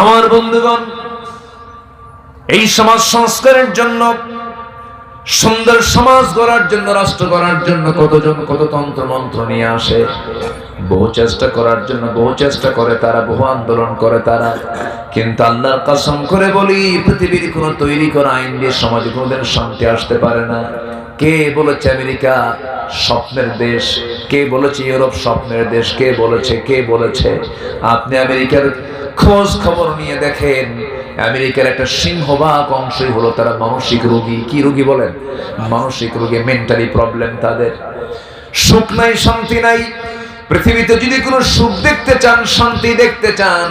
আমার বন্ধুগণ, এই সমাজ সংস্কারের জন্য, সুন্দর সমাজ গড়ার জন্য, রাষ্ট্র গড়ার জন্য কতজন কত তন্ত্র মন্ত্র নিয়ে আসে, বহু চেষ্টা করার জন্য বহু চেষ্টা করে তারা, বহু আন্দোলন করে তারা। কিন্তু আল্লাহর কসম করে বলি, পৃথিবীর কোন তৈরি করা আইন দিয়ে সমাজে কোনোদিন শান্তি আসতে পারে না। কে বলেছে আমেরিকা স্বপ্নের দেশ? কে বলেছে ইউরোপ স্বপ্নের দেশ? কে বলেছে? আপনি আমেরিকার খোঁজ খবর নিয়ে দেখেন, আমেরিকার একটা সিংহভাগ অংশই হলো তারা মানসিক রোগী। কি রোগী বলেন? মানসিক রোগী, মেন্টালি প্রবলেম তাদের। সুখ নাই, শান্তি নাই। পৃথিবীতে যদি কোনো সুখ দেখতে চান, শান্তি দেখতে চান,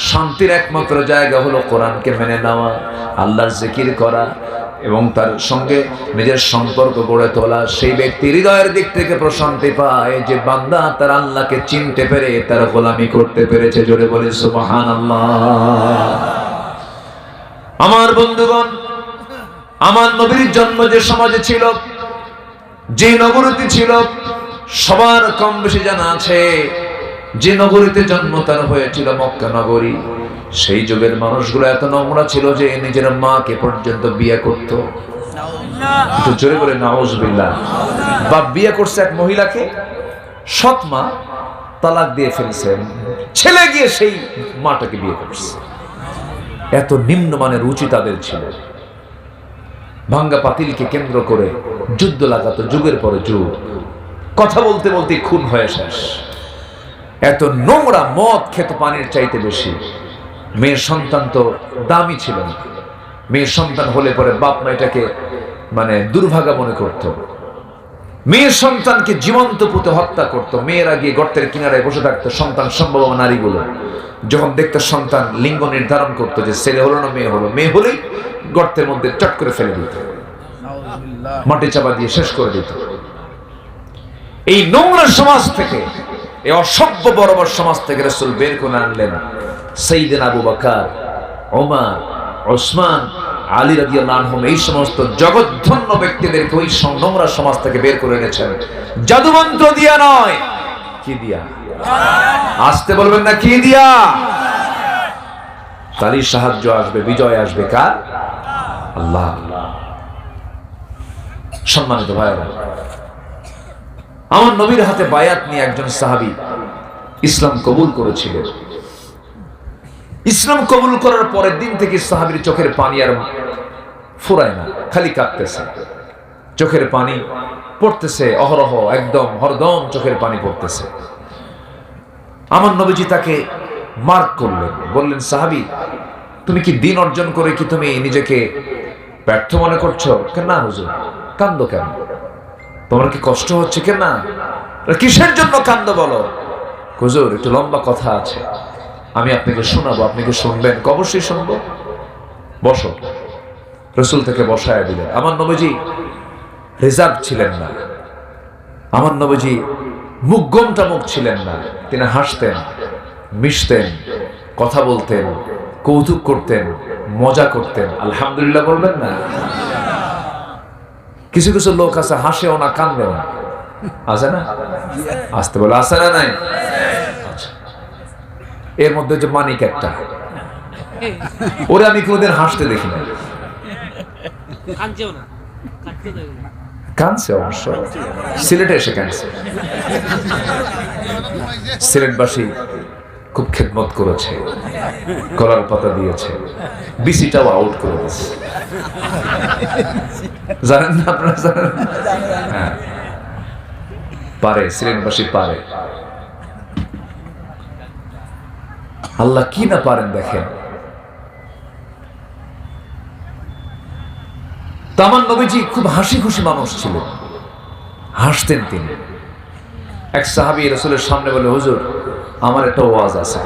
শান্তির একমাত্র জায়গা হলো কোরআনকে মেনে নেওয়া, আল্লাহর জিকির করা এবং তার সঙ্গে নিজের সম্পর্ক গড়ে তোলা। সেই ব্যক্তি হৃদয়ের দিক থেকে প্রশান্তি পায় যে বান্দা তার আল্লাহকে চিনতে পেরে তার গোলামি করতে পেরেছে। জোরে বলি সুবহানাল্লাহ। আমার বন্ধুগণ, আমার নবীর জন্ম যে সমাজে ছিল, যে নগরীতে ছিল, সবার কম বেশি জানা আছে যে নগরীতে জন্ম তার হয়েছিল, মক্কা নগরী। সেই যুগের মানুষগুলো এত নোংরা ছিল যে নিজের মাকে পর্যন্ত বিয়ে করত। একটু জোরে বলে নাউজুবিল্লাহ। বাপ বিয়ে করছে এক মহিলাকে, সৎ মা, তালাক দিয়ে ফেলছে, ছেলে গিয়ে সেই মাটাকে বিয়ে করছে। এত নিম্নমানের রুচি তাদের ছিল। ভাঙ্গা পাতিলকে কেন্দ্র করে যুদ্ধ লাগাতো, যুগের পরে যুগ। কথা বলতে বলতে খুন হয়ে শেষ। এত নোংরা, মদ খেত পানির চাইতে বেশি। মেয়ের সন্তান তো দামি ছিল না। মেয়ের সন্তান হলে পরে বাপ মা এটাকে দুর্ভাগা মনে করত। মেয়ের সন্তানকে জীবন্ত পুঁতে হত্যা করত। মেয়েরা গিয়ে গর্তের কিনারায় বসে থাকতো। সন্তান সম্ভবনা নারীগুলো যখন দেখতো সন্তান, লিঙ্গ নির্ধারণ করতো যে ছেলে হলো না মেয়ে হলো। মেয়ে হলেই গর্তের মধ্যে চট করে ফেলে দিত, মাটি চাপা দিয়ে শেষ করে দিত। এই নোংরা সমাজ থেকে, এই অসভ্য বর্বর সমাজ থেকে রাসূল বের করে আনলেন সাইয়েদনা আবু বকর, ওমর, ওসমান, আলী রাদিয়াল্লাহু আনহুম। এই সমস্ত জগৎধন্য ব্যক্তিদেরকে ওই নোংরা সমাজ থেকে বের করে এনেছেন। জাদুমন্ত্র দিয়া নয়, কি দিয়া? আসতে বলবেন না, কি দিয়া? তারই সাহায্য আসবে, বিজয় আসবে কার? আল্লাহ। সম্মানিত ভাইরা, আমার নবীর হাতে বায়াত নিয়ে একজন সাহাবী ইসলাম কবুল করেছিলেন। ইসলাম কবুল করার পরের দিন থেকে সাহাবীর চোখের পানি আর ফুরায় না, খালি কাঁদতেছে। চোখের পানি পড়তেছে অহরহ, একদম হরদম চোখের পানি পড়তেছে। আমার নবীজি তাকে মার্ক করলেন, বললেন, সাহাবী, তুমি কি দিন অর্জন করে কি তুমি নিজেকে ব্যর্থ মনে করছো? না হুজুর। কান্দো কেন? তোমার কি কষ্ট হচ্ছে? কেন না? কিসের জন্য কান্দো বলো? হুজুর, একটু লম্বা কথা আছে, আমি আপনাকে শোনাবো, আপনি কি শুনবেন? অবশ্যই শুনবো, বসো। রাসূল থেকে বসায় দিলেন। আমার নবীজি রিজার্ভ ছিলেন না। আমার নবীজি মুখগমটা মুখ ছিলেন না। তিনি হাসতেন, মিশতেন, কথা বলতেন, কৌতুক করতেন, মজা করতেন। আলহামদুলিল্লাহ বলবেন না? কিছু কিছু লোক আছে, হাসেও না, কান্দেও না, আছে না? আসতে বলে, আছে না? নাই? এর মধ্যে যে মানিক একটা, ওরে আমি কোনোদিন হাসতে দেখি না। কানছে অবশ্য, সিলেটে এসে কানছে। সিলেটবাসী খুব খেদমত করেছে, কলার পাতা দিয়েছে, বিসিটাও আউট করে দিয়েছে। জানেন না আপনারা? জানেন? হ্যাঁ, পারে, সিলেটবাসী পারে। আল্লাহ কি না পারেন দেখেন। তো আমার নবীজি খুব হাসি খুশি মানুষ ছিল, হাসতেন তিনি। এক সাহাবী রাসূলের সামনে বলে, হুজুর, আমার একটা ওয়াজ আছে।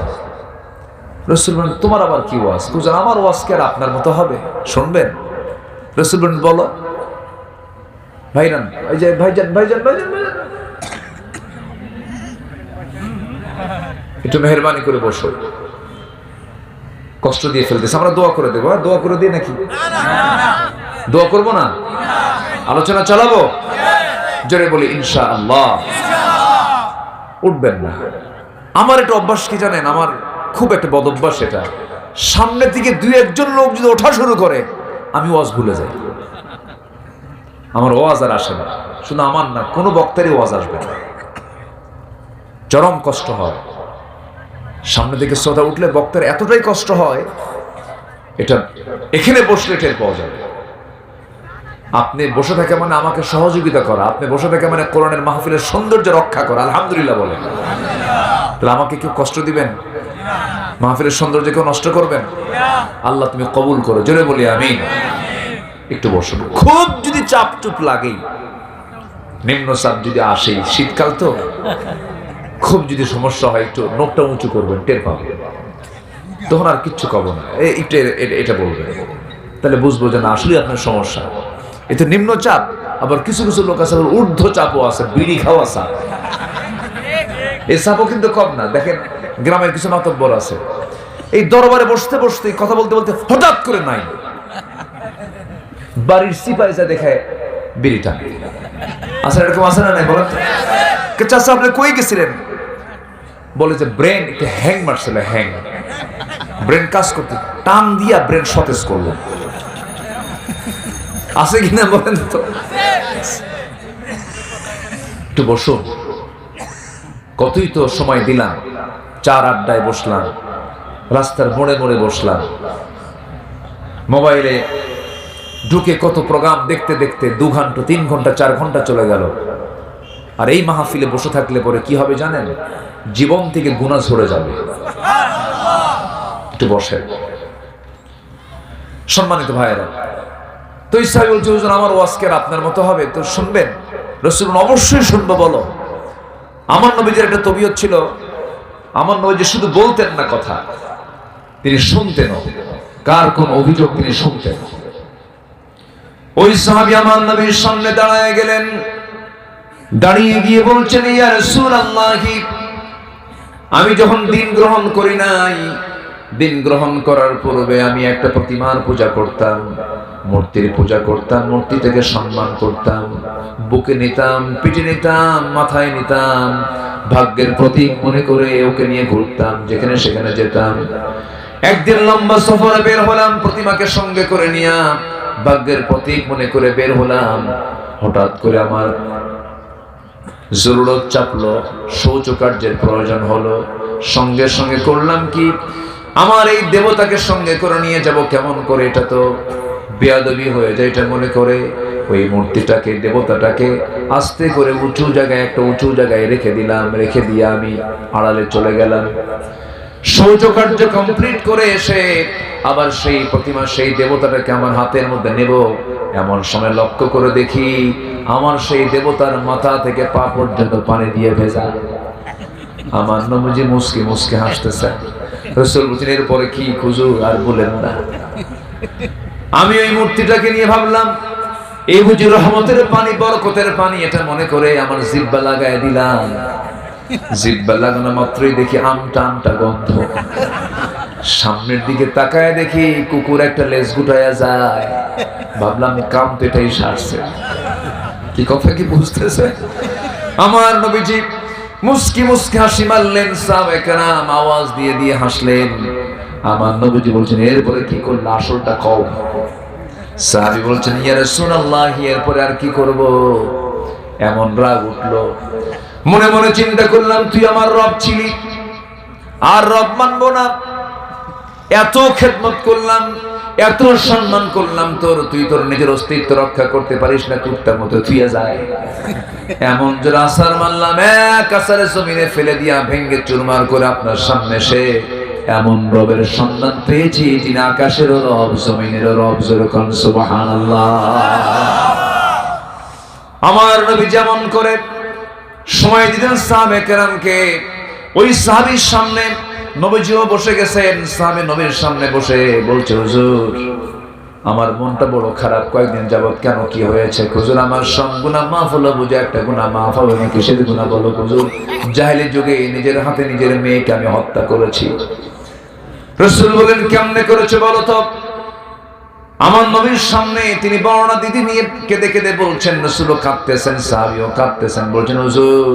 রাসূল বলেন, তোমার আবার কি ওয়াজ? হুজুর, আমার ওয়াজ কি আর আপনার মতো হবে? শুনবেন? রাসূল বলেন, বলো। ভাইজান, একটু মেহেরবানি করে বসো, কষ্ট দিয়ে ফেলতেছে। আমরা দোয়া করে দেবো। দোয়া করে দিই নাকি? দোয়া করবো না? আলোচনা চালাবো? জোরে বলি ইনশাআল্লাহ। উঠবেন না। আমার একটা অভ্যাস কি জানেন? আমার খুব একটা বদ অভ্যাস এটা। সামনের দিকে দুই একজন লোক যদি ওঠা শুরু করে আমি ওয়াজ ভুলে যাই, আমার ওয়াজ আর আসে না। শুধু আমার না, কোনো বক্তারই ওয়াজ আসবে না, চরম কষ্ট হয়। সামনে দিকে শ্রোতা উঠলে বক্তার এতটাই কষ্ট হয়, এটা এখানে বসলে টের পাওয়া যাবে। আপনি বসে থাকে মানে আমাকে সহযোগিতা করা, আপনি বসে থাকে মানে কোরআনের মাহফিলের সৌন্দর্য রক্ষা করা। আলহামদুলিল্লাহ বলেন। তাহলে আমাকে কেউ কষ্ট দিবেন? মাহফিলের সৌন্দর্য কেউ নষ্ট করবেন? আল্লাহ তুমি কবুল করো, জোরে বলি আমিন। একটু বসুন। খুব যদি চাপ চুপ লাগে, নিম্ন চাপ যদি আসে, শীতকাল তো, খুব যদি সমস্যা হয় একটু নোকটা উঁচু করবেন, টের পাবেন, তখন আর কিচ্ছু কব না, একটু এটা বলবেন, তাহলে বুঝবো যে না আসলে আপনার সমস্যা। এতে নিম্ন চাপ, আবার কিছু কিছু লোক আছে ঊর্ধ্ব চাপও আছে, বিড়ি খাওয়া চাপ। এই চাপও কিন্তু কম না। দেখেন গ্রামের কিছু মাতব্বর আছে, এই দরবারে বসতে বসতে কথা বলতে বলতে হঠাৎ করে নাই বাড়ির সিপাই যা দেখায় বিড়িটা। আচ্ছা এরকম আছে না নাই বলেন তো? চাচা আপনি কই গেছিলেন? বলে যে ব্রেন একটু হ্যাং মারছিল, হ্যাং, ব্রেন কাজ করতে টান দিয়া ব্রেন সতেজ করলো। আছে কিনা বলেন তো? একটু বসুন। কতই তো সময় দিলাম, চার আড্ডায় বসলাম, রাস্তার মোড়ে মোড়ে বসলাম, মোবাইলে ঢুকে কত প্রোগ্রাম দেখতে দেখতে 2 ঘন্টা 3 ঘন্টা 4 ঘন্টা চলে গেল। আর এই মাহফিলে বসে থাকলে পরে কি হবে জানেন? জীবন থেকে গুনাহ ঝরে যাবে। একটু বসেন। সম্মানিত ভাইয়েরা, তো ইসরাইল বলছে হুজুর আমার ওয়াজ কি আপনার মতো হবে? তো শুনবেন? রাসূল অবশ্যই শুনবো, বলো। আমার নবীজির একটা তবিয়ত ছিল, আমার নবী শুধু বলতেন না কথা, তিনি শুনতেন। কার কোন অভিযোগ তিনি শুনতেন। ওই সাহাবী আমার নবীর সামনে দাঁড়ায় গেলেন, দাঁড়িয়ে গিয়ে বলছেন ইয়া রাসূলুল্লাহ, আমি যখন দিন গ্রহণ করি নাই, দিন গ্রহণ করার পূর্বে আমি একটা প্রতিমার পূজা করতাম, মূর্তির পূজা করতাম, মূর্তি থেকে সম্মান করতাম, বুকে নিতাম, পিঠে নিতাম, মাথায় নিতাম, ভাগ্যের প্রতীক মনে করে ওকে নিয়ে ঘুরতাম, যেখানে সেখানে যেতাম। একদিন লম্বা সফরে বের হলাম, প্রতিমাকে সঙ্গে করে নিয়ে ভাগ্যের প্রতীক মনে করে বের হলাম। হঠাৎ করে আমার জরুরত চাপলো, শৌচকার্যের প্রয়োজন হলো। সঙ্গে সঙ্গে করলাম কি, আমার এই দেবতাকে সঙ্গে করে নিয়ে যাব কেমন করে, এটা তো বেয়াদবি হয়ে যায়, এটা মনে করে ওই মূর্তিটাকে, দেবতাটাকে আস্তে করে উঁচু জায়গায়, একটা উঁচু জায়গায় রেখে দিলাম। রেখে দিয়ে আমি আড়ালে চলে গেলাম। শৌচকার্য কমপ্লিট করে এসে আবার সেই প্রতিমা, সেই দেবতাটাকে আমার হাতের মধ্যে নেব, এমন সময় লক্ষ্য করে দেখি আমার সেই দেবতার মাথা থেকে পা পর্যন্ত পানি দিয়ে ভেজা। আমার নবীজি মুস্কি মুস্কি হাসতেছে। রাসূল বলেন এরপরে কি হুজুর আর বলেন না। আমি ওই মূর্তিটাকে নিয়ে ভাবলাম এই হুজুর রহমতের পানি, বরকতের পানি, এটা মনে করে আমার জিহ্বা লাগায় দিলাম। জিহ্বা লাগানো মাত্রই দেখি আমটা আমটা গন্ধ। সামনের দিকে তাকায় দেখি কুকুর একটা লেজ গুটায়া যায়। ভাবলাম কাম তো এটাই সারছে। কি কথা কি বুঝতেছে? আমার নবীজি মুস্কি মুস্কি হাসি মারলেন, সাহাবায়ে কেরাম আওয়াজ দিয়ে দিয়ে হাসলেন। আমার নবীজি বলছেন এরপরে কি করলে, আসলটা কও। সাহাবী বলছেন ইয়া রাসূলুল্লাহ, এরপরে আর কি করব? এমন রাগ উঠলো, মনে মনে চিন্তা করলাম তুই আমার রব ছিলি, আর রব মানবো না। এত খেদমত করলাম, এত সম্মান করলাম তোর, তুই তোর নিজের অস্তিত্ব রক্ষা করতে পারিস না, কুত্তার মতো থুয়ে যায়। এমন জোরে আসার মারলাম, এক আসারে জমিনে ফেলে দিয়া ভেঙ্গে চুরমার করে আপনার সামনে সে এমন রবের সন্ধান পেয়েছি যিনি আকাশেরও রব, জমিনেরও রব। যেরকম সুবহানাল্লাহ। আমার নবী যেমন করে সময় দিতেন সাহাবায়ে কেরামকে, ওই সাহাবীর সামনে নবীজিও বসে গেছেন। সাহাবী নবীর সামনে বসে বলছে হুজুর আমার মনটা বড় খারাপ, কয়েকদিন যাবত। কেন, কি হয়েছে? হুজুর আমার সব গুনাহ মাফ হলো। বুঝে একটা গুনাহ মাফ হবে না, কিসের গুনাহ বলো হুজুর? জাহেলি যুগে নিজের হাতে নিজের মেয়েকে আমি হত্যা করেছি। রাসূল বলেন কেমনে করেছে বলো তো? আমার নবীর সামনে তিনি বর্ণনা দিদি নিয়ে কেঁদে কেঁদে বলছেন, রাসূলও কাঁদতেছেন, সাহাবীও কাঁদতেছেন, বলছেন হুজুর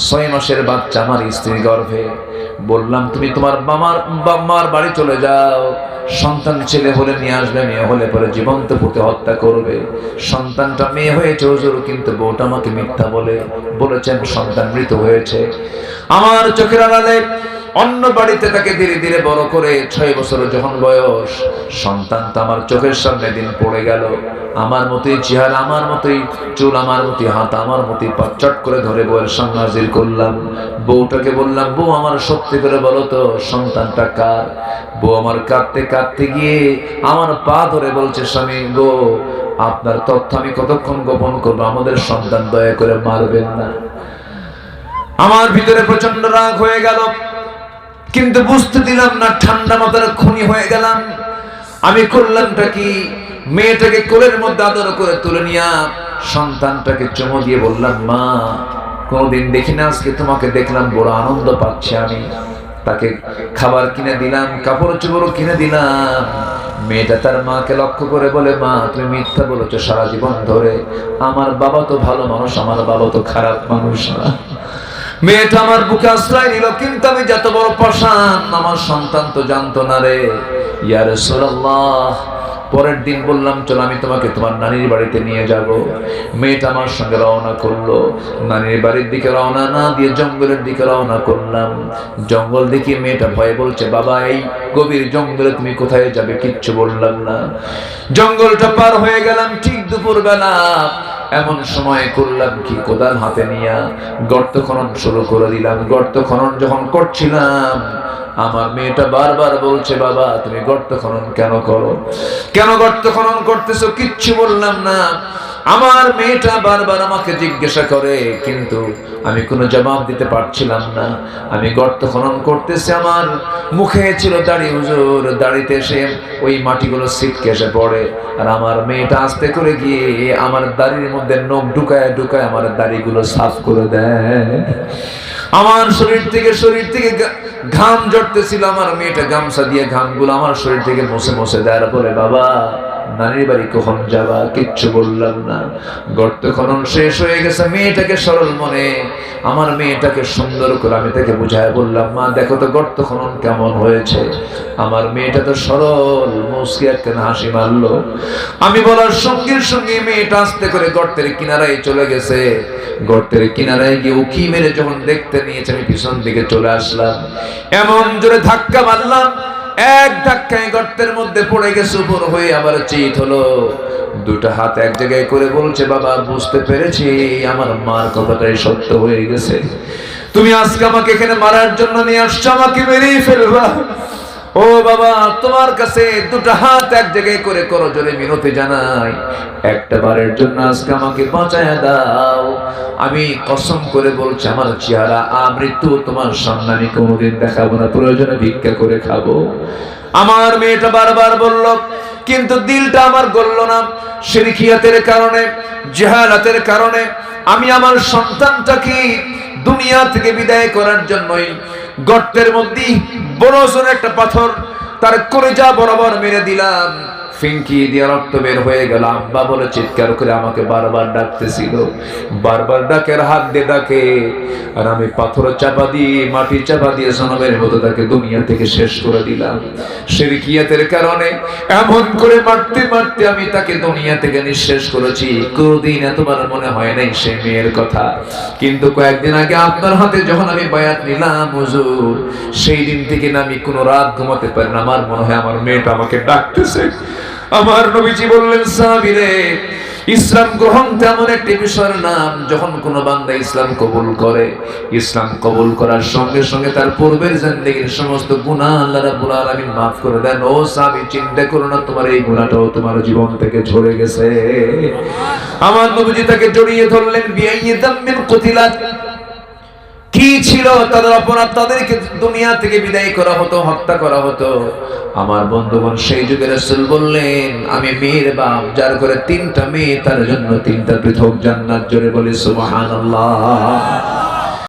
6 মাসের বাচ্চা আমার স্ত্রীর গর্ভে। বললাম তুমি তোমার মার বাড়ি চলে যাও, সন্তান ছেলে হলে নিয়ে আসবে, মেয়ে হলে পরে জীবন্ত পুঁতে হত্যা করবে। সন্তানটা মেয়ে হয়েছে হুজুর, কিন্তু বউটা আমাকে মিথ্যা বলেছেন সন্তান মৃত হয়েছে। আমার চোখের আড়ালে অন্য বাড়িতে তাকে ধীরে ধীরে বড় করে 6 বছর যখন বয়স, সন্তানটা আমার চোখের সামনে দিন পড়ে গেল। আমার মতোই চেহারা, আমার মতোই চুল, আমার মতোই হাত, আমার মতোই পা, চট করে ধরে বউয়ের সামনে হাজির করলাম। বউটাকে বললাম, বউ আমার সত্যি করে বলো তো সন্তানটা কার? বউ আমার কাঁদতে কাঁদতে গিয়ে আমার পা ধরে বলছে, স্বামী গো, আপনার তথ্য আমি কতক্ষণ গোপন করবো, আমাদের সন্তান, দয়া করে মারবেন না। আমার ভিতরে প্রচন্ড রাগ হয়ে গেল, কিন্তু বুঝতে দিলাম না, ঠান্ডা মাথার খুনি হয়ে গেলাম। আমি করলামটা কি, মেয়েটাকে কোলের মধ্যে আদর করে তুলে নিয়ে সন্তানটাকে চুমু দিয়ে বললাম, মা কোনোদিন দেখি না, আজকে তোমাকে দেখলাম, বড় আনন্দ পাচ্ছি আমি। তাকে খাবার কিনে দিলাম, কাপড় চোপড় কিনে দিলাম। মেয়েটা তার মাকে লক্ষ্য করে বলে, মা তুমি মিথ্যা বলেছো সারা জীবন ধরে, আমার বাবা তো ভালো মানুষ, আমার বাবা তো খারাপ মানুষ না। মেয়েটা আমার বুকে আশ্রয় নিল, কিন্তু আমি যত বড় পাষাণ, আমার সন্তান তো জানতো না রে। ইয়া রাসূলুল্লাহ, পরের দিন বললাম, চলো আমি তোমাকে তোমার নানির বাড়িতে নিয়ে যাব। মেয়েটা আমার সঙ্গে রওনা করলো। নানির বাড়ির দিকে রওনা না দিয়ে জঙ্গলের দিকে রওনা করলাম। জঙ্গল দেখে মেয়েটা ভয়ে বলছে, বাবা এই গভীর জঙ্গলে তুমি কোথায় যাবে? কিচ্ছু বললাম না। জঙ্গলটা পার হয়ে গেলাম, ঠিক দুপুরবেলা। এমন সময় করলাম কি, কোদাল হাতে নিয়ে গর্ত খনন শুরু করে দিলাম। গর্ত খনন যখন করছিলাম, আমার মেয়েটা বারবার বলছে, বাবা তুমি গর্ত খনন কেন করো, কেন গর্ত খনন করতেছো? কিচ্ছু বললাম না। আমার মেয়েটা বারবার আমাকে জিজ্ঞাসা করে, কিন্তু আমি কোনো জবাব দিতে পারছিলাম না। আমি গর্ত খনন করতেছি, আমার মুখে ছিল দাড়ি হুজুর, দাড়িতে এসে ওই মাটিগুলো ছিটকে এসে পড়ে। আর আমার মেয়েটা আস্তে করে গিয়ে আমার দাড়ির মধ্যে নখ ঢুকায় ঢুকায় আমার দাড়িগুলো সাফ করে দেয়। আমার শরীর থেকে ঘাম জড়তেছিল, আমার মেয়েটা গামছা দিয়ে ঘামগুলো আমার শরীর থেকে মুছে মুছে দেয়। বলে, বাবা নানির বাড়ি কখন যাবা? কিচ্ছু বললাম না। গর্ত খনন শেষ হয়ে গেছে। মেয়েটাকে সরল মনে, আমার মেয়েটাকে সুন্দর করে আমি তাকে বুঝায় বললাম, মা দেখো তো গর্ত খনন কেমন হয়েছে। আমার মেয়েটা তো সরল, মুচকি একটা হাসি মারলো। আমি বলার সঙ্গে সঙ্গে মেয়েটা আস্তে করে গর্তের কিনারায় চলে গেছে। গর্তের কিনারায় গিয়ে উকি মেরে যখন দেখতে নিয়েছে, আমি পিছন দিকে চলে আসলাম। এমন জোরে ধাক্কা মারলাম, এক ধাক্কায় গর্তের মধ্যে পড়ে গেছে, উপর হয়ে আবার চিৎ হলো। দুটো হাত এক জায়গায় করে বলছে, বাবা বুঝতে পেরেছি, আমার মার কথাটাই সত্য হয়ে গেছে। তুমি আজকে আমাকে এখানে মারার জন্য নিয়ে আসছো, আমাকে মেরেই ফেলবা। ও বাবা, তোমার কাছে দুটো হাত এক জায়গায় করে করো জোরে মিনতি জানাই, একটা বারের জন্য আজকে আমাকে বাঁচায়া দাও। আমি কসম করে বলছি, আমার চেহারা আমৃত্যু তোমার সামনে আমি কোনোদিন দেখাবো না, প্রয়োজনে ভিক্ষা করে খাবো। আমার মেয়েটা বারবার বলল, কিন্তু দিলটা আমার গলল না। শিরকিয়াতের কারণে, জাহালাতের কারণে আমি আমার সন্তানটাকে দুনিয়া থেকে বিদায় করার জন্যই গর্তের মধ্যে বড় একটা পাথর তার কলিজা বরাবর মেরে দিলাম। ফিঙ্কি দিয়ে রক্ত বের হয়ে গেল। আব্বা বলে চিৎকার করে আমাকে বারবার ডাকতেছিল, বারবার ডাকের হাত দিয়ে ডাকে। আর আমি পাথর চাপা দিয়ে, মাটি চাপা দিয়ে জনমের মতো তাকে দুনিয়া থেকে শেষ করে দিলাম। শিরকিয়াতের কারণে এমন করে মারতে মারতে আমি তাকে দুনিয়া থেকে নিঃশেষ করেছি। কোনদিন এতবার মনে হয় নাই সে মেয়ের কথা। কিন্তু কয়েকদিন আগে আপনার হাতে যখন আমি বায়াত নিলাম হুজুর, সেই দিন থেকে না আমি কোনো রাত ঘুমাতে পারি না। আমার মনে হয় আমার মেয়েটা আমাকে ডাকতেছে। আমার নবীজি বললেন, সাহাবীরে, ইসলাম গ্রহণ তেমন একটি বিষয়ের নাম, যখন কোনো বান্দা ইসলাম কবুল করে, ইসলাম কবুল করার সঙ্গে সঙ্গে তার পূর্বের জিন্দেগীর সমস্ত গুনাহ আল্লাহ রাব্বুল আলামিন মাফ করে দেন। ও সাহাবী, চিন্তা করো না, তোমার এই গুনাহটাও তোমার জীবন থেকে ঝরে গেছে। আমার নবীজি তাকে জড়িয়ে ধরলেন, বিআইয়ি যামবিন কুতিলাত, কি ছিল তাদের অপরাধ, তাদেরকে দুনিয়া থেকে বিদায় করা হতো, হত্যা করা হতো। আমার বন্ধুগণ, সেই যুগে রাসূল বললেন, আমি মেয়ের বাপ, যার করে 3টা মেয়ে, তার জন্য 3টা পৃথক জান্নাত। জোরে বলি সুবহানাল্লাহ।